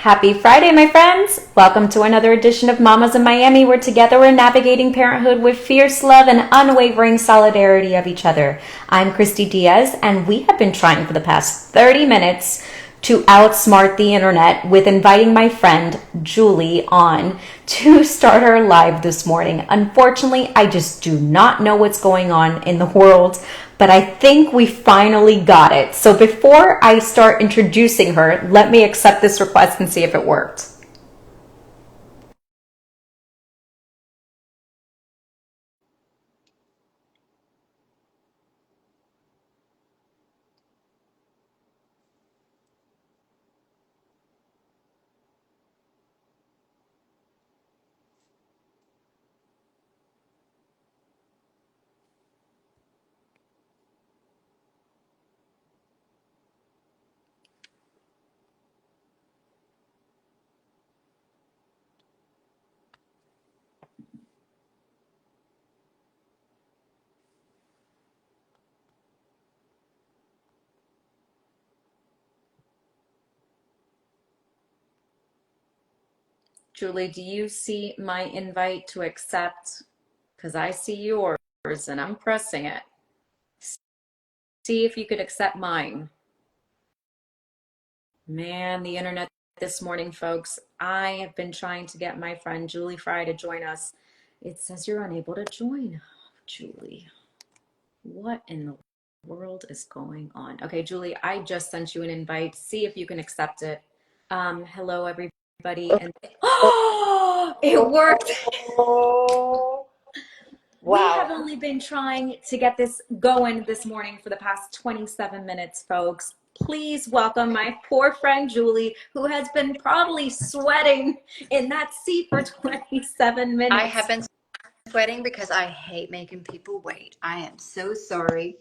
Happy Friday, my friends! Welcome to another edition of Mamas in Miami, where together we're navigating parenthood with fierce love and unwavering solidarity of each other. I'm Christy Diaz, and we have been trying for the past 30 minutes to outsmart the internet with inviting my friend Julie on to start our live this morning. Unfortunately, I just do not know what's going on in the world, but I think we finally got it. So before I start introducing her, let me accept this request and see if it worked. Julie, do you see my invite to accept? Because I see yours and I'm pressing it. See if you could accept mine. Man, the internet this morning, folks. I have been trying to get my friend Julie Fry to join us. It says you're unable to join. Julie, what in the world is going on? Okay, Julie, I just sent you an invite. See if you can accept it. Hello, everybody. And oh, it worked. Oh, We wow. have only been trying to get this going this morning for the past 27 minutes, folks. Please welcome my poor friend Julie, who has been probably sweating in that seat for 27 I minutes. have been sweating because I hate making people wait. I am so sorry.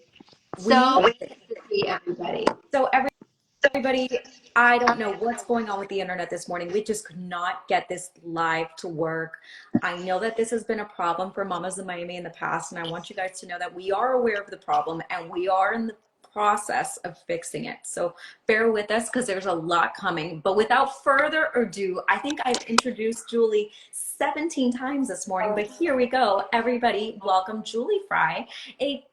So We good to see everybody. so everybody, I don't know what's going on with the internet this morning. We just could not get this live to work. I know that this has been a problem for Mamas in Miami in the past, and I want you guys to know that we are aware of the problem and we are in the process of fixing it. So bear with us because there's a lot coming. But without further ado, I think I've introduced Julie 17 times this morning, but here we go. Everybody, welcome Julie Fry, a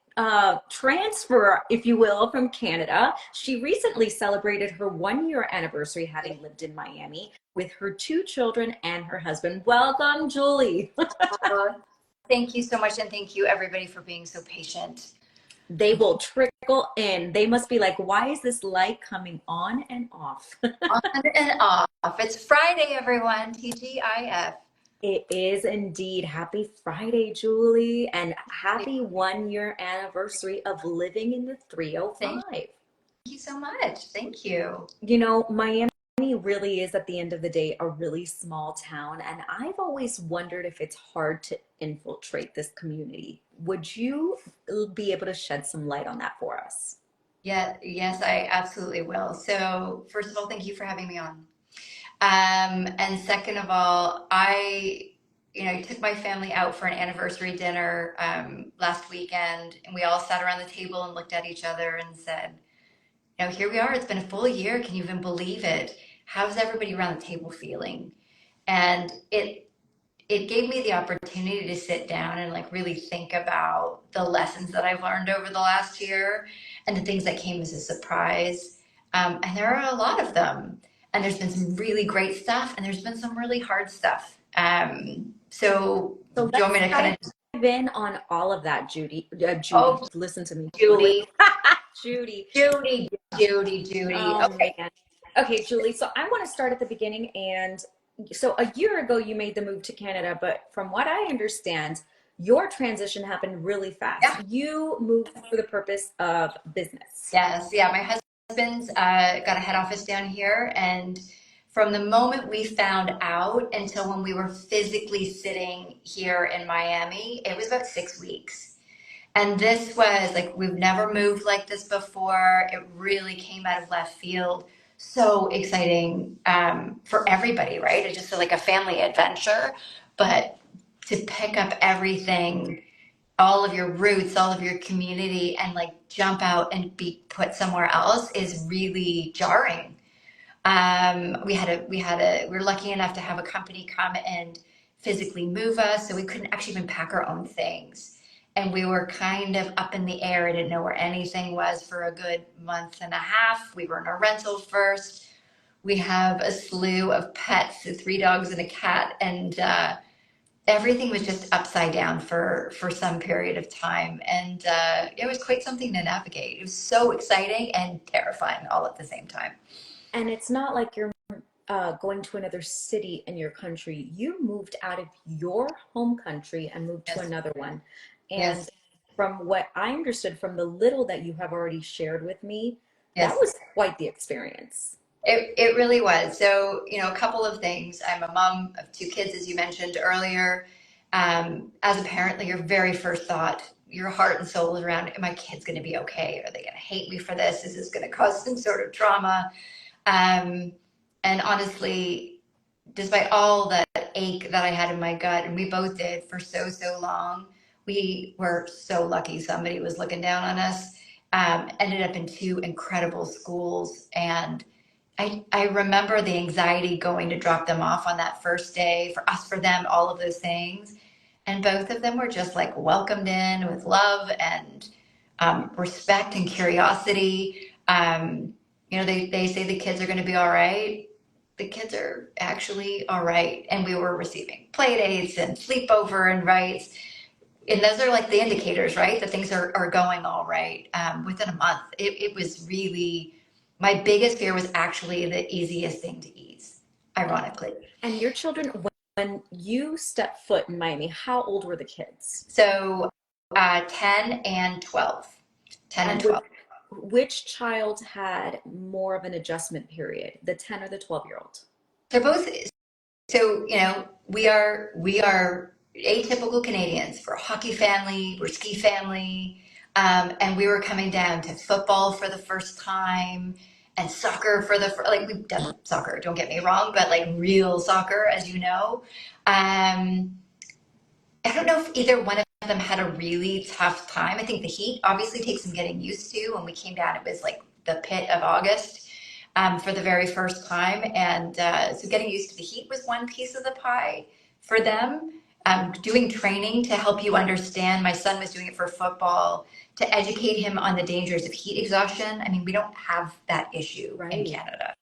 transfer, if you will, from Canada. She recently celebrated her 1 year anniversary having lived in Miami with her two children and her husband. Welcome, Julie. Uh, Thank you so much, and thank you everybody for being so patient. They will trickle in. They must be like, why is this light coming on and off? On and off. It's Friday, everyone. TGIF. It is indeed. Happy Friday, Julie, and happy 1 year anniversary of living in the Thank 305. you so much. Thank you. You know, Miami really is at the end of the day a really small town, and I've always wondered if it's hard to infiltrate this community. Would you be able to shed some light on that for us? Yeah, yes, I absolutely will. So, first of all, thank you for having me on. And second of all, I took my family out for an anniversary dinner last weekend, and we all sat around the table and looked at each other and said, here we are. It's been a full year. Can you even believe it? How's everybody around the table feeling? And it gave me the opportunity to sit down and like really think about the lessons that I've learned over the last year and the things that came as a surprise. And there are a lot of them. And there's been some really great stuff, and there's been some really hard stuff. So So do you want let's me to kind of? dive in on all of that, Judy. Judy, Oh, listen to me, Julie. Julie, Judy. Judy, Judy, Judy. Oh Okay. man. Okay, Julie. So I want to start at the beginning. And so a year ago, you made the move to Canada, but from what I understand, your transition happened really fast. Yeah. You moved for the purpose of business. Yes. Yeah. My husband's got a head office down here, and from the moment we found out until when we were physically sitting here in Miami, it was about 6 weeks. And this was like, we've never moved like this before. It really came out of left field. So exciting for everybody, right? It's just like a family adventure. But to pick up everything, all of your roots, all of your community, and like jump out and be put somewhere else is really jarring. We were lucky enough to have a company come and physically move us, so we couldn't actually even pack our own things. And we were kind of up in the air. I didn't know where anything was for a good month and a half. We were in a rental first. We have a slew of pets, 3 dogs and a cat, and everything was just upside down for some period of time. And it was quite something to navigate. It was so exciting and terrifying all at the same time. And it's not like you're going to another city in your country. You moved out of your home country and moved to Yes, another one. And yes, from what I understood from the little that you have already shared with me, that yes. was quite the experience. It really was. So, a couple of things. I'm a mom of 2 kids, as you mentioned earlier. As a parent, like your very first thought, your heart and soul is around, are my kids going to be okay? Are they going to hate me for this? Is this going to cause some sort of trauma? Um, and honestly, despite all the ache that I had in my gut, and we both did for so, so long, we were so lucky somebody was looking down on us. Ended up in 2 incredible schools. And I remember the anxiety going to drop them off on that first day, for us, for them, all of those things. And both of them were just like welcomed in with love and respect and curiosity. They say the kids are going to be all right. The kids are actually all right. And we were receiving play dates and sleepover invites. And those are like the indicators, right? That things are going all right. Within a month, it was really, my biggest fear was actually the easiest thing to ease, ironically. And your children, when you stepped foot in Miami, how old were the kids? So 10 and 12. 10 and And 12. which child had more of an adjustment period, the 10 or the 12-year-old? They're both, so, we are atypical Canadians. We're a hockey family, we're a ski family. And we were coming down to football for the first time and soccer for like we've done soccer, don't get me wrong, but like real soccer, as you know. Um, I don't know if either one of them had a really tough time. I think the heat obviously takes some getting used to. When we came down, it was like the pit of August for the very first time. And so getting used to the heat was one piece of the pie for them. Doing training to help you understand. My son was doing it for football to educate him on the dangers of heat exhaustion. I mean, we don't have that issue in Right. Canada.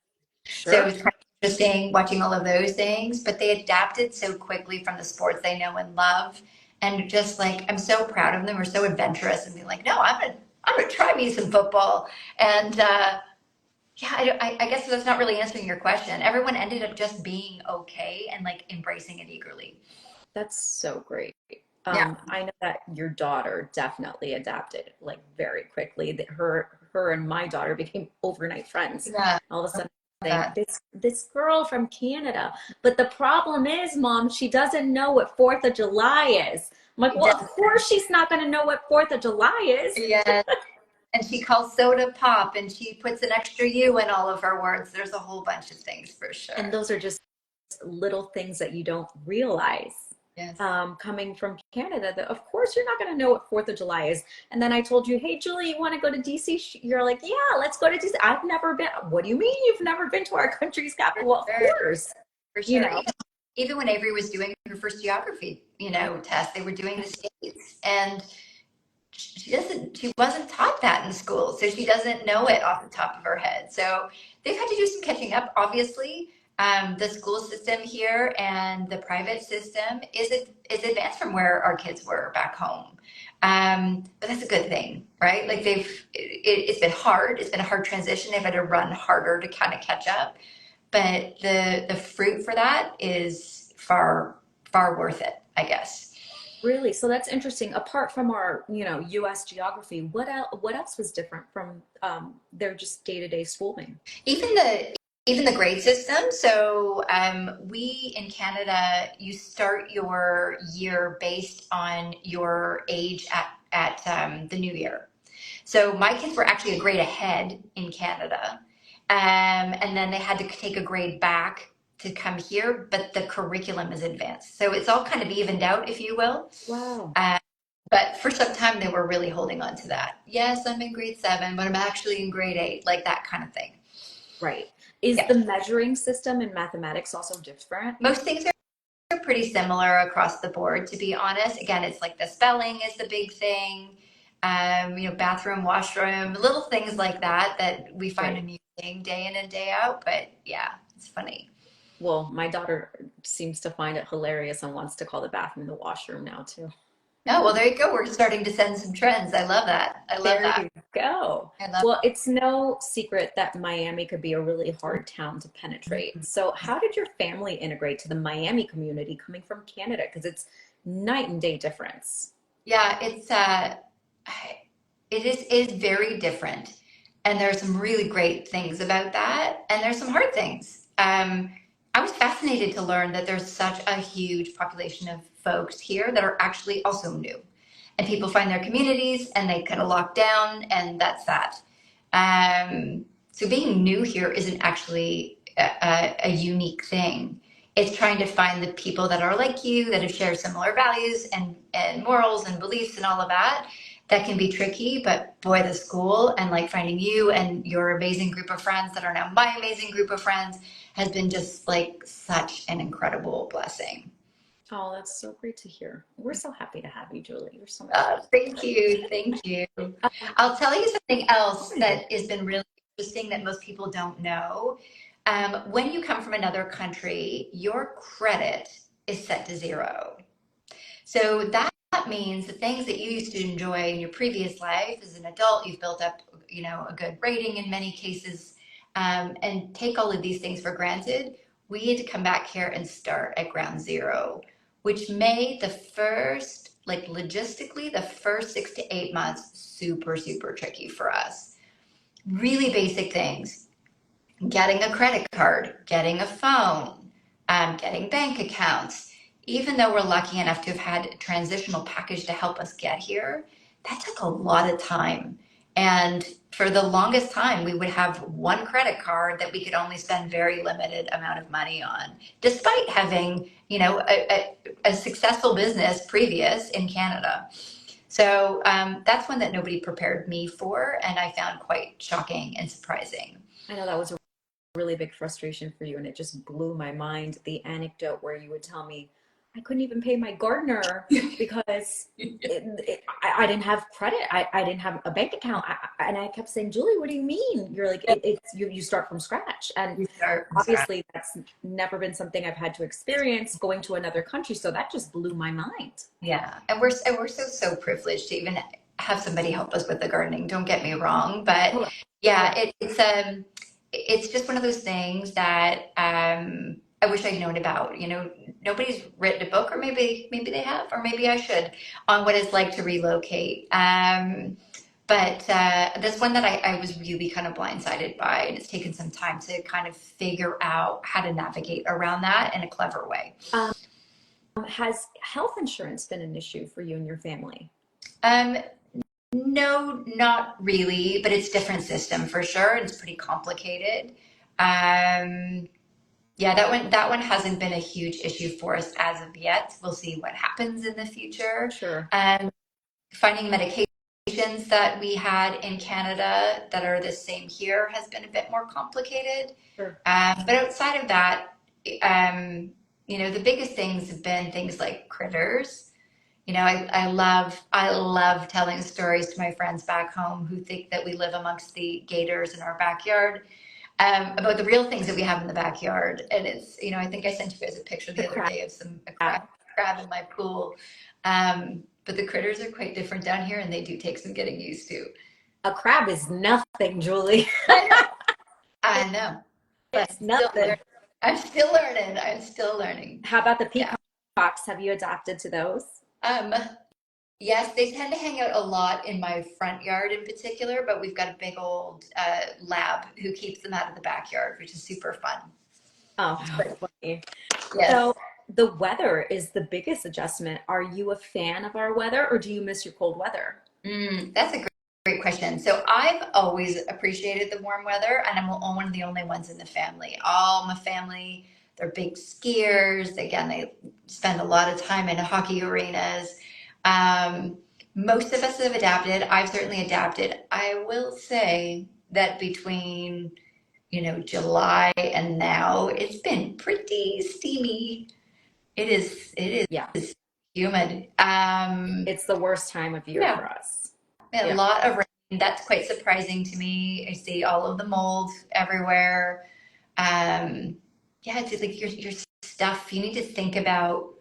So it was Sure. kind of interesting watching all of those things, but they adapted so quickly from the sports they know and love. And just like, I'm so proud of them. We're so adventurous and being like, no, I'm gonna try me some football. And yeah, I guess that's not really answering your question. Everyone ended up just being okay and like embracing it eagerly. That's so great. Yeah. I know that your daughter definitely adapted like very quickly. That her and my daughter became overnight friends. Yeah. All of a sudden, I think That. this girl from Canada. But the problem is, Mom, she doesn't know what Fourth of July is. I'm like, well, of course she's not going to know what Fourth of July is. Yeah. And she calls soda pop and she puts an extra U in all of her words. There's a whole bunch of things for And sure. those are just little things that you don't realize Yes. coming from Canada that of course you're not going to know what Fourth of July is. And then I told you, hey, Julie, you want to go to DC? You're like, yeah, let's go to DC. I've never been. What do you mean you've never been to our country's For capital? Well, of sure. course, For you sure. know. Even when Avery was doing her first geography, test, they were doing the states, and she wasn't taught that in school, so she doesn't know it off the top of her head. So they've had to do some catching up. Obviously, the school system here and the private system is advanced from where our kids were back home. But that's a good thing, right? Like it's been hard. It's been a hard transition. They've had to run harder to kind of catch up, but the fruit for that is far worth it, I guess. Really, so that's interesting. Apart from our, U.S. geography, what else was different from their just day-to-day schooling? Even the grade system. So we in Canada, you start your year based on your age at the new year. So my kids were actually a grade ahead in Canada, and then they had to take a grade back to come here, but the curriculum is advanced, so it's all kind of evened out, if you will. Wow. Uh, but for some time, they were really holding on to that. Yes, I'm in grade 7, but I'm actually in grade 8, like that kind of thing. Right. Is Yeah. the measuring system in mathematics also different? Most things are pretty similar across the board, to be honest. Again, it's like the spelling is the big thing. Bathroom, washroom, little things like that that we find Right. amusing day in and day out. But yeah, it's funny. Well, my daughter seems to find it hilarious and wants to call the bathroom the washroom now too. Oh, well, there you go. We're starting to send some trends. I love that. I love There that. you go. I love Well, it's no secret that Miami could be a really hard town to penetrate. it. So, how did your family integrate to the Miami community coming from Canada? Because it's night and day difference. Yeah, it is very different. And there's some really great things about that. And there's some hard things. I was fascinated to learn that there's such a huge population of folks here that are actually also new. And people find their communities and they kind of lock down, and that's that. So being new here isn't actually a unique thing. It's trying to find the people that are like you, that have shared similar values and morals and beliefs and all of that. That can be tricky, but boy, the school and like finding you and your amazing group of friends that are now my amazing group of friends has been just like such an incredible blessing. Oh, that's so great to hear. We're so happy to have you, Julie. You're so much fun. Thank you. Thank you. Um, I'll tell you something else Amazing. that has been really interesting that most people don't know. When you come from another country, your credit is set to zero. So that means the things that you used to enjoy in your previous life as an adult, you've built up, a good rating in many cases, and take all of these things for granted. We had to come back here and start at ground zero, which made the first, like logistically, the first 6 to 8 months super, super tricky for us. Really basic things: getting a credit card, getting a phone, getting bank accounts. Even though we're lucky enough to have had a transitional package to help us get here, that took a lot of time. And for the longest time, we would have one credit card that we could only spend very limited amount of money on, despite having, a successful business previous in Canada. So that's one that nobody prepared me for, and I found quite shocking and surprising. I know that was a really big frustration for you, and it just blew my mind. The anecdote where you would tell me, I couldn't even pay my gardener because I didn't have credit. I didn't have a bank account. And I kept saying, Julie, what do you mean? You're like, you start from scratch. And You start from scratch. obviously, that's never been something I've had to experience going to another country. So that just blew my mind. Yeah, and we're so privileged to even have somebody help us with the gardening. Don't get me wrong, but Oh, yeah, it's just one of those things that I wish I'd known about. Nobody's written a book, or maybe they have, or maybe I should, on what it's like to relocate. But that's one that I was really kind of blindsided by, and it's taken some time to kind of figure out how to navigate around that in a clever way. um, has health insurance been an issue for you and your family? Um, No, not really, but it's different system for sure. And it's pretty complicated. Um, yeah, that one hasn't been a huge issue for us as of yet. We'll see what happens in the future. Sure. Finding medications that we had in Canada that are the same here has been a bit more complicated. Sure. But outside of that, the biggest things have been things like critters. I love telling stories to my friends back home who think that we live amongst the gators in our backyard, about the real things that we have in the backyard. And I think I sent you guys a picture The the other crab. day of a crab in my pool. But the critters are quite different down here, and they do take some getting used to. A crab is nothing, Julie. I know, I know, but It's nothing. I'm still learning. I'm still learning. How about the Yeah. peacocks? Have you adapted to those? Um, Yes, they tend to hang out a lot in my front yard in particular, but we've got a big old lab who keeps them out of the backyard, which is super fun. Oh, that's funny. Yes. So the weather is the biggest adjustment. Are you a fan of our weather or do you miss your cold weather? That's a great question. So I've always appreciated the warm weather, and I'm one of the only ones in the family. All my family, they're big skiers. Again, they spend a lot of time in hockey arenas. Um, Most of us have adapted. I've certainly adapted. I will say that between July, and now it's been pretty steamy. It Yeah, is humid. it's the worst time of year Yeah, for us. a Yeah, lot of rain. That's quite surprising to me. I see all of the mold everywhere. Um, yeah, it's like your stuff. You need to think about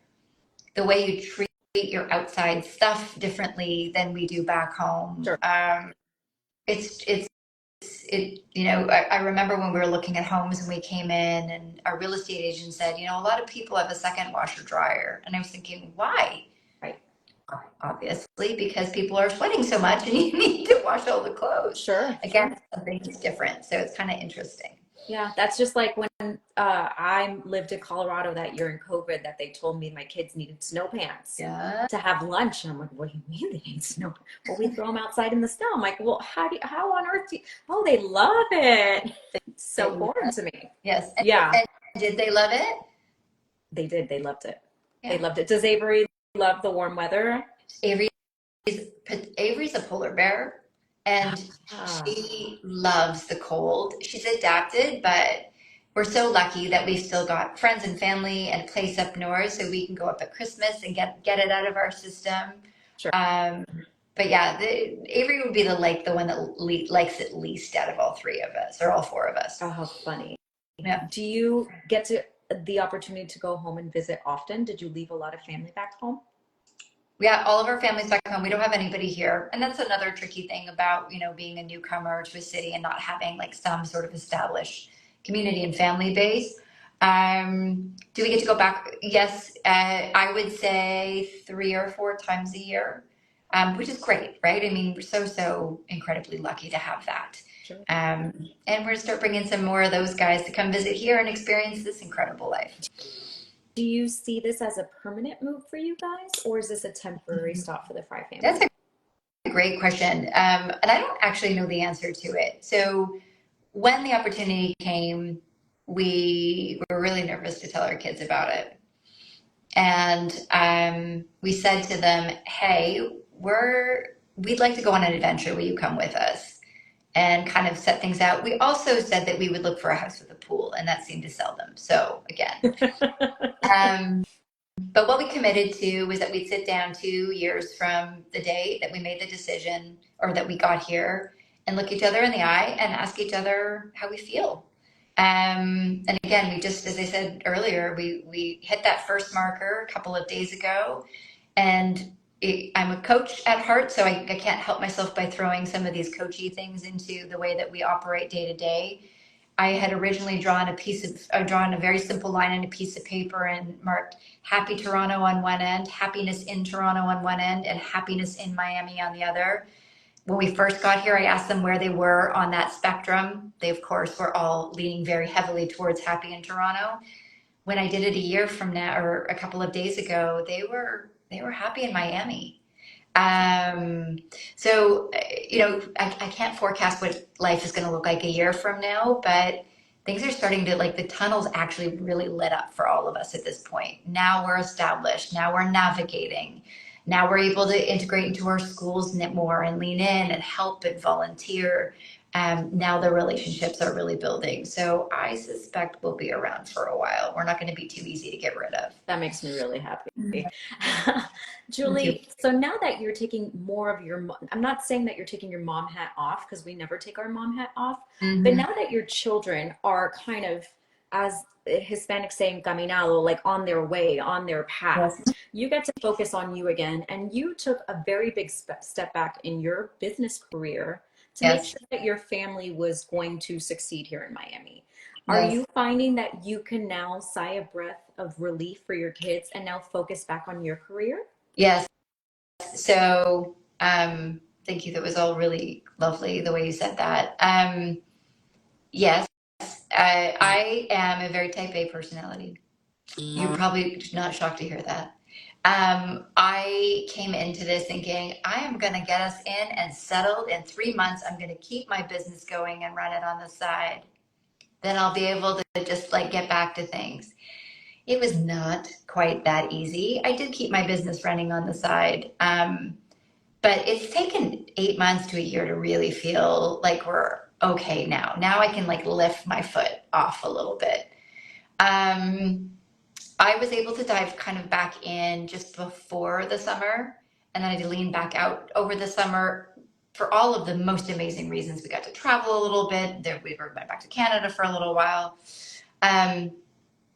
the way you treat your outside stuff differently than we do back home. sure. It's I remember when we were looking at homes and we came in and our real estate agent said, a lot of people have a second washer dryer. And I was thinking, why? Right. Obviously, because people are sweating so much and you need to wash all the clothes. Sure, Again, sure. something that's different. So it's kind of interesting. Yeah, that's just like when I lived in Colorado that year in COVID that they told me my kids needed snow pants Yeah. to have lunch. And I'm like, what do you mean they need snow? Well, we throw them outside in the snow. I'm like, well, how on earth do you, oh, they love it. It's so foreign to me. Yes. Yeah, And did they love it? they did. They loved it. They Yeah. loved it. Does Avery love the warm weather? Avery's, Avery's a polar bear and Ah, she loves the cold. She's adapted, but we're so lucky that we've still got friends and family and a place up north so we can go up at Christmas and get it out of our system. sure. Um, but yeah, Avery would be the one that likes it least out of all three of us or all four of us. Oh, how funny. Yeah. Do you get to the opportunity to go home and visit often? Did you leave a lot of family back home? Yeah, all of our families back home. We don't have anybody here. And that's another tricky thing about, being a newcomer to a city and not having like some sort of established community and family base. Do we get to go back? Yes, I would say 3 or 4 times a year, which is great, right? I mean, we're so incredibly lucky to have that. Sure. And we're going to start bringing some more of those guys to come visit here and experience this incredible life. Do you see this as a permanent move for you guys, or is this a temporary stop for the Fry That's family? a great question. And I don't actually know the answer to it. So when the opportunity came, we were really nervous to tell our kids about it. And we said to them, hey, we'd like to go on an adventure. Will you come with us? And kind of set things out. We also said that we would look for a house with a pool, and that seemed to sell them. So again, um, but what we committed to was that we'd sit down 2 years from the day that we made the decision or that we got here and look each other in the eye and ask each other how we feel. And again, we just, as I said earlier, we hit that first marker a couple of days ago. And I'm a coach at heart, so I can't help myself by throwing some of these coachy things into the way that we operate day to day. I had originally drawn a very simple line on a piece of paper and marked happy Toronto on one end, happiness in Toronto on one end, and happiness in Miami on the other. When we first got here, I asked them where they were on that spectrum. They, of course, were all leaning very heavily towards happy in Toronto. When I did it a year from now, or a couple of days ago, they were happy in Miami. Um, I can't forecast what life is going to look like a year from now, but things are starting to like the tunnel's actually really lit up for all of us at this point. Now we're established. Now we're navigating. Now we're able to integrate into our schools more and lean in and help and volunteer. Now the relationships are really building. So I suspect we'll be around for a while. We're not going to be too easy to get rid of. That makes me really happy. Thank you. Julie, so now that you're taking more of I'm not saying that you're taking your mom hat off because we never take our mom hat off, but Mhm. now that your children are kind of, as Hispanics say, encaminado, like on their way, on their path, Yes. you get to focus on you again. And you took a very big step back in your business career to make Yes. sure that your family was going to succeed here in Miami. Are Yes. you finding that you can now sigh a breath of relief for your kids and now focus back on your career? Yes. So, thank you. That was all really lovely the way you said that. Yes, I am a very type A personality. You're probably not shocked to hear that. I came into this thinking I am going to get us in and settled in 3 months. I'm going to keep my business going and run it on the side. Then I'll be able to just like get back to things. It was not quite that easy. I did keep my business running on the side. But it's taken 8 months to a year to really feel like we're okay now I can like lift my foot off a little bit. Um, I was able to dive kind of back in just before the summer, and then I had to lean back out over the summer for all of the most amazing reasons. We got to travel a little bit. We went back to Canada for a little while. Um,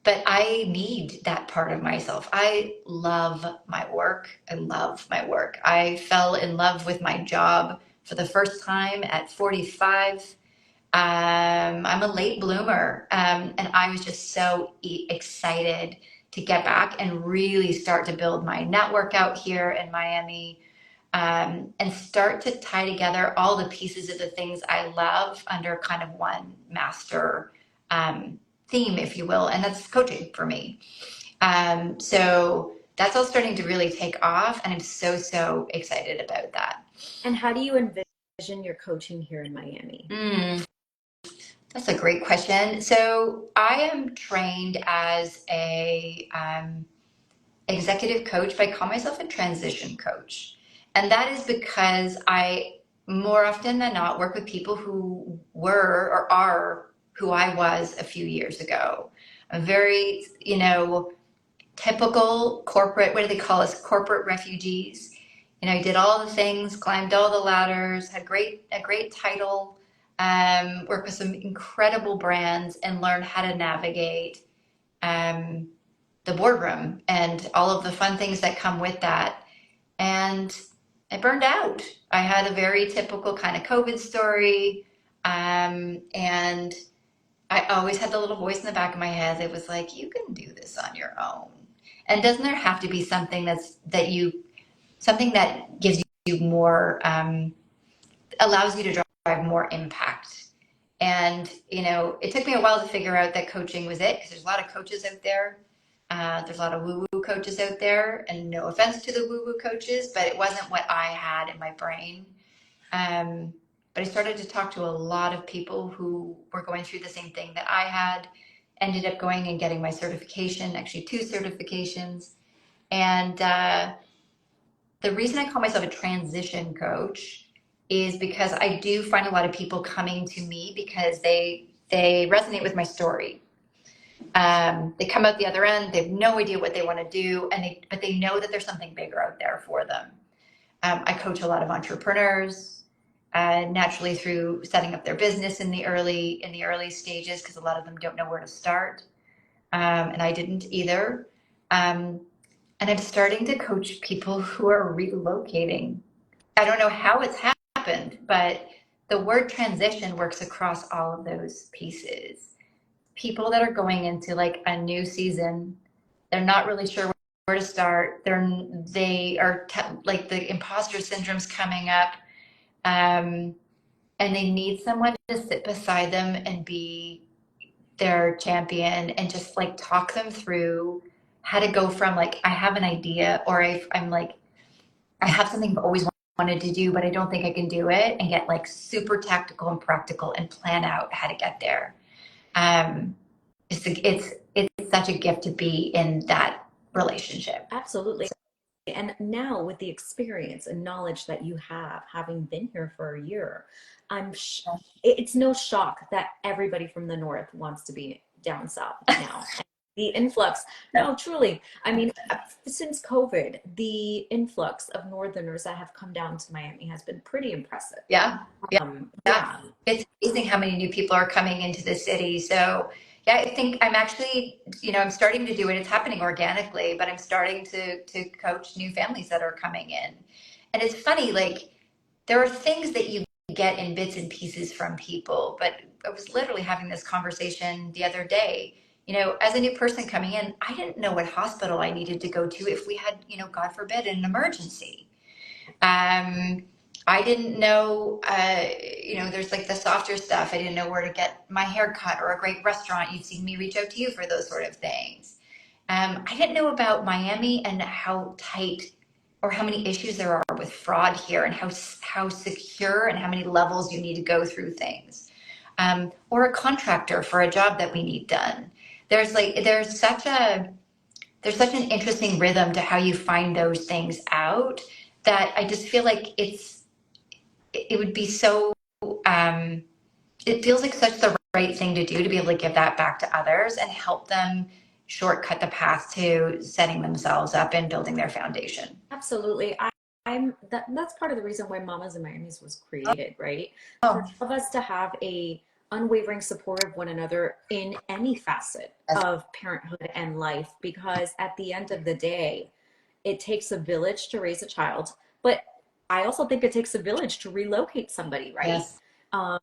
but I need that part of myself. I love my work. I love my work. I fell in love with my job for the first time at 45. I'm a late bloomer, and I was just so excited to get back and really start to build my network out here in Miami, and start to tie together all the pieces of the things I love under kind of one master theme, if you will, and that's coaching for me. So that's all starting to really take off, and I'm so excited about that. And how do you envision your coaching here in Miami? Mm. That's a great question. So I am trained as a executive coach, but I call myself a transition coach. And that is because I more often than not work with people who were or are who I was a few years ago. I'm very, typical corporate, what do they call us? Corporate refugees. I did all the things, climbed all the ladders, had a great title, worked with some incredible brands, and learned how to navigate um, the boardroom and all of the fun things that come with that. And I burned out. I had a very typical kind of COVID story, and I always had the little voice in the back of my head that was like, "You can do this on your own." And doesn't there have to be something something that gives you more, allows you to drive more impact? And it took me a while to figure out that coaching was it, because there's a lot of coaches out there. There's a lot of woo-woo coaches out there, and no offense to the woo-woo coaches, but it wasn't what I had in my brain. Um, but I started to talk to a lot of people who were going through the same thing that I had. Ended up going and getting my certification, actually two certifications. And the reason I call myself a transition coach is because I do find a lot of people coming to me because they resonate with my story. They come out the other end, they have no idea what they want to do, but they know that there's something bigger out there for them. I coach a lot of entrepreneurs, naturally through setting up their business in the early stages, because a lot of them don't know where to start, and I didn't either. Um, and I'm starting to coach people who are relocating. I don't know how it's happened, but the word transition works across all of those pieces. People that are going into like a new season, they're not really sure where to start. Like the imposter syndrome's coming up, um, and they need someone to sit beside them and be their champion and just like talk them through how to go from like I have an idea, or I'm like I have something I've always wanted to do, but I don't think I can do it, and get like super tactical and practical and plan out how to get there. Um, it's such a gift to be in that relationship. Absolutely. And now, with the experience and knowledge that you have, having been here for a year, it's no shock that everybody from the north wants to be down south now. The influx, no, truly. I mean, since COVID, the influx of northerners that have come down to Miami has been pretty impressive. Yeah. Yeah. Yeah. Yeah. It's amazing how many new people are coming into the city. So yeah, I think I'm actually, I'm starting to do it. It's happening organically, but I'm starting to coach new families that are coming in. And it's funny, like there are things that you get in bits and pieces from people, but I was literally having this conversation the other day. As a new person coming in, I didn't know what hospital I needed to go to if we had, God forbid, an emergency. Um, I didn't know, there's like the softer stuff. I didn't know where to get my hair cut or a great restaurant. You've seen me reach out to you for those sort of things. I didn't know about Miami and how tight or how many issues there are with fraud here, and how secure and how many levels you need to go through things. Or a contractor for a job that we need done. There's such an interesting rhythm to how you find those things out, that I just feel like it would be so it feels like such the right thing to do to be able to give that back to others and help them shortcut the path to setting themselves up and building their foundation. Absolutely. That's part of the reason why Mamas and Miamis was created, right? For Oh, all of us to have a unwavering support of one another in any facet yes, of parenthood and life, because at the end of the day, it takes a village to raise a child, but I also think it takes a village to relocate somebody, right? yes, Um,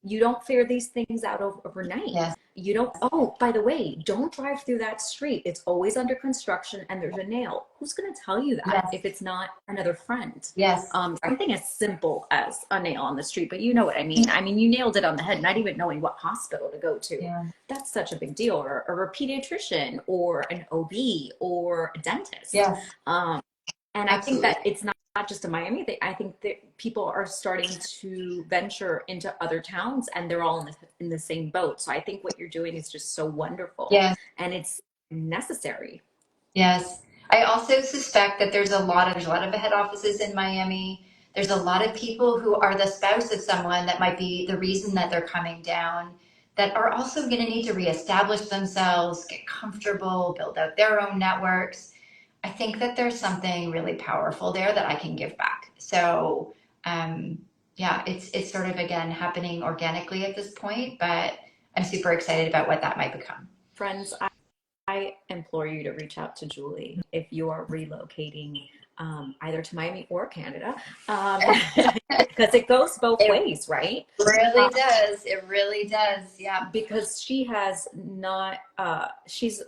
you don't figure these things out overnight. yes, You don't, oh, by the way, don't drive through that street. It's always under construction and there's a nail. Who's going to tell you that yes, if it's not another friend? yes. Right. Something as simple as a nail on the street, but you know what I mean. I mean, you nailed it on the head, not even knowing what hospital to go to. Yeah. That's such a big deal. Or a pediatrician or an OB or a dentist. Yes, And I think absolutely. that it's not just a Miami thing. I think that people are starting to venture into other towns and they're all in the same boat. So I think what you're doing is just so wonderful Yes, and it's necessary. yes. I also suspect that there's a lot of head offices in Miami. There's a lot of people who are the spouse of someone that might be the reason that they're coming down that are also going to need to reestablish themselves, get comfortable, build out their own networks. I think that there's something really powerful there that I can give back. So, um, yeah, it's sort of again happening organically at this point, but I'm super excited about what that might become. Friends, I implore you to reach out to Julie if you are relocating either to Miami or Canada, because it goes both It ways, right? really does. It really does. Yeah. Because she has not she's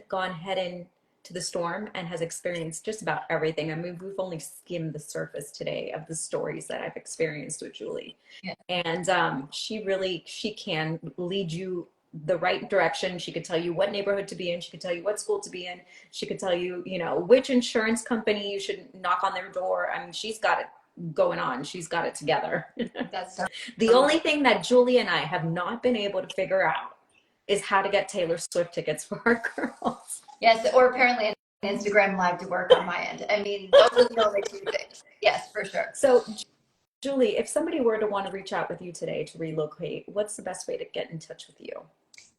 gone head in to the storm and has experienced just about everything. I mean, we've only skimmed the surface today of the stories that I've experienced with Julie, Yeah. and she can lead you the right direction. She could tell you what neighborhood to be in, she could tell you what school to be in, she could tell you, you know, which insurance company you should knock on their door. I mean, she's got it going on, she's got it together. That's so The true. only thing that Julie and I have not been able to figure out is how to get Taylor Swift tickets for our girls. Yes, or apparently an Instagram live to work on my end. I mean, those are the only two things. Yes, for sure. So, Julie, if somebody were to want to reach out with you today to relocate, what's the best way to get in touch with you?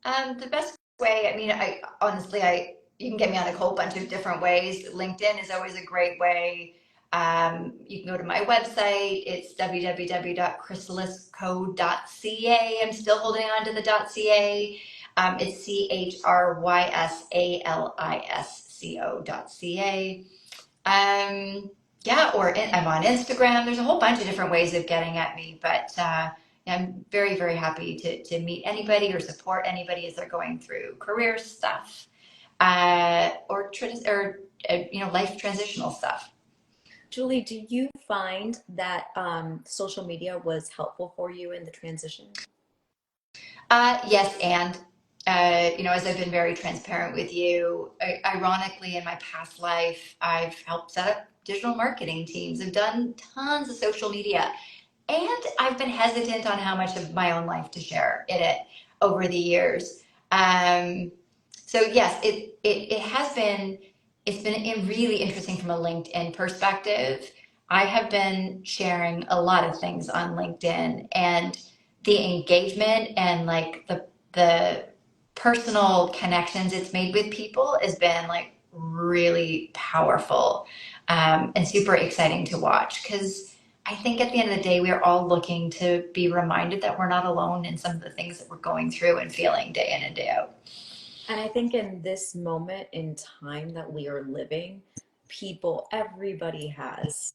The best way, I mean, I honestly, you can get me on a whole bunch of different ways. LinkedIn is always a great way. You can go to my website. It's www.chrysalisco.ca. I'm still holding on to the .ca. It's CHRYSALISCO.ca. Yeah, I'm on Instagram. There's a whole bunch of different ways of getting at me, but I'm very, very happy to meet anybody or support anybody as they're going through career stuff or life transitional stuff. Julie, do you find that social media was helpful for you in the transition? Yes, and as I've been very transparent with you, ironically, in my past life, I've helped set up digital marketing teams. I've done tons of social media. And I've been hesitant on how much of my own life to share in it over the years. Um, so yes, it has been really interesting from a LinkedIn perspective. I have been sharing a lot of things on LinkedIn, and the engagement and like the personal connections it's made with people has been like really powerful, and super exciting to watch because I think at the end of the day, we are all looking to be reminded that we're not alone in some of the things that we're going through and feeling day in and day out. And I think in this moment in time that we are living, everybody has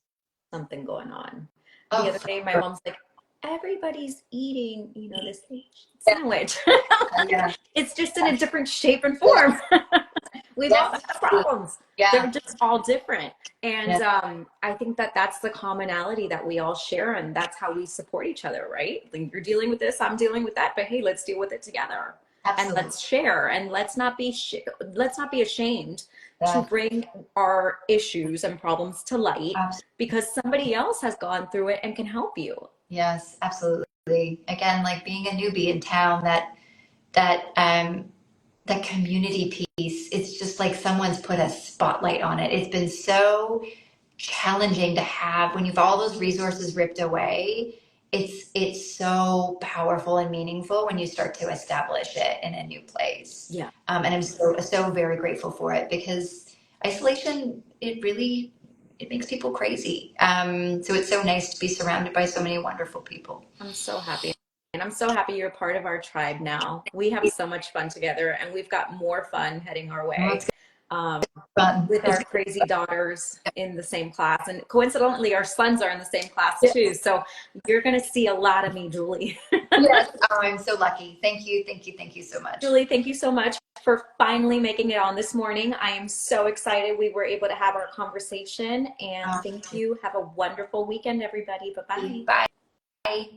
something going on. The Oh, other for day, my sure. mom's like, everybody's eating, this Yeah, sandwich. Like, yeah, it's just in a different shape and yeah. form. We've all Yes, got problems. They're yeah, just all different. And yeah, I think that that's the commonality that we all share. And that's how we support each other, right? Like, you're dealing with this, I'm dealing with that, but hey, let's deal with it together. And absolutely. let's share and let's not be ashamed to Yeah, bring our issues and problems to light absolutely. because somebody else has gone through it and can help you. Yes, absolutely. Again, like being a newbie in town, that that community piece, it's just like someone's put a spotlight on it. It's been so challenging to have when you've all those resources ripped away it's so powerful and meaningful when you start to establish it in a new place. Yeah. And I'm so very grateful for it, because isolation, it makes people crazy. So it's so nice to be surrounded by so many wonderful people. I'm so happy. And I'm so happy you're part of our tribe now. We have so much fun together, and we've got more fun heading our Well, way. it's Um, fun. with our crazy daughters in the same class. And coincidentally, our sons are in the same class too. So you're going to see a lot of me, Julie. Yes. Oh, I'm so lucky. Thank you. Thank you. Thank you so much. Julie, thank you so much for finally making it on this morning. I am so excited we were able to have our conversation. And thank you. Have a wonderful weekend, everybody. Bye-bye. Bye.